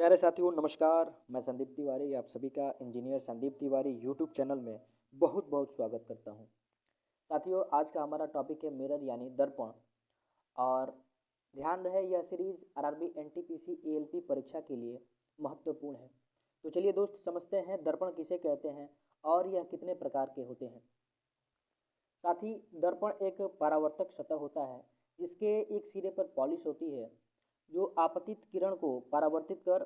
प्यारे साथियों नमस्कार। मैं संदीप तिवारी आप सभी का engineer Sandeep Tiwari YouTube channel में बहुत बहुत स्वागत करता हूं। साथियों आज का हमारा टॉपिक है मिरर यानी दर्पण। और ध्यान रहे यह सीरीज आरआरबी एनटीपीसी एएलपी परीक्षा के लिए महत्वपूर्ण है। तो चलिए दोस्त समझते हैं दर्पण किसे कहते हैं और यह कितने प्रकार के होते हैं। साथ ही दर्पण एक परावर्तक सतह होता है जिसके एक सिरे पर पॉलिश होती है जो आपतित किरण को परावर्तित कर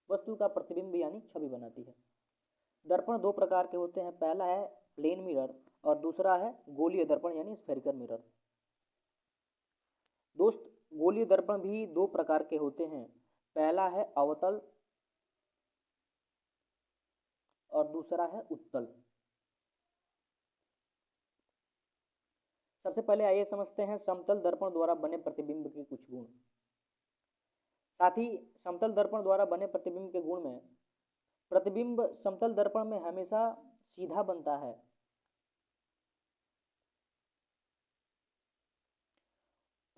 वस्तु का प्रतिबिंब यानी छवि बनाती है। दर्पण दो प्रकार के होते हैं, पहला है प्लेन मिरर और दूसरा है गोलीय दर्पण यानी स्फेरिकल मिरर। दोस्त गोलीय दर्पण भी दो प्रकार के होते हैं, पहला है अवतल और दूसरा है उत्तल। सबसे पहले आइए समझते हैं समतल दर्पण द्वारा बने प्रतिबिंब के कुछ गुण। साथ ही समतल दर्पण द्वारा बने प्रतिबिंब के गुण में प्रतिबिंब समतल दर्पण में हमेशा सीधा बनता है।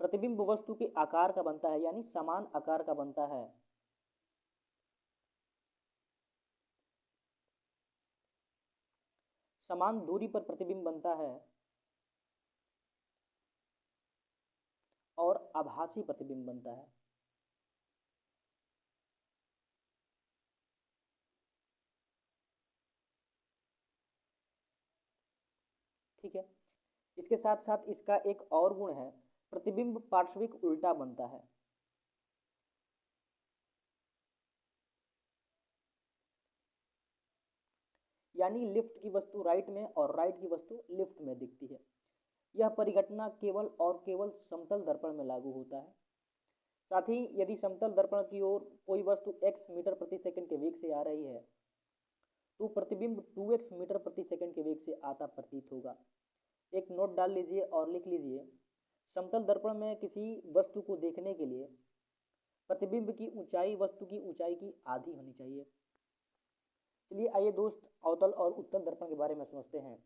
प्रतिबिंब वस्तु के आकार का बनता है यानी समान आकार का बनता है। समान दूरी पर प्रतिबिंब बनता है और आभासी प्रतिबिंब बनता है। ठीक है, इसके साथ साथ इसका एक और गुण है, प्रतिबिंब पार्श्विक उल्टा बनता है। यानी लिफ्ट की वस्तु राइट में और राइट की वस्तु लिफ्ट में दिखती है। यह परिघटना केवल और केवल समतल दर्पण में लागू होता है। साथ ही यदि समतल दर्पण की ओर कोई वस्तु x मीटर प्रति सेकंड के वेग से आ रही है तो प्रतिबिंब 2x मीटर प्रति सेकंड के वेग से आता प्रतीत होगा। एक नोट डाल लीजिए और लिख लीजिए, समतल दर्पण में किसी वस्तु को देखने के लिए प्रतिबिंब की ऊंचाई वस्तु की ऊंचाई की आधी होनी चाहिए। चलिए आइए दोस्त अवतल और उत्तल दर्पण के बारे में समझते हैं।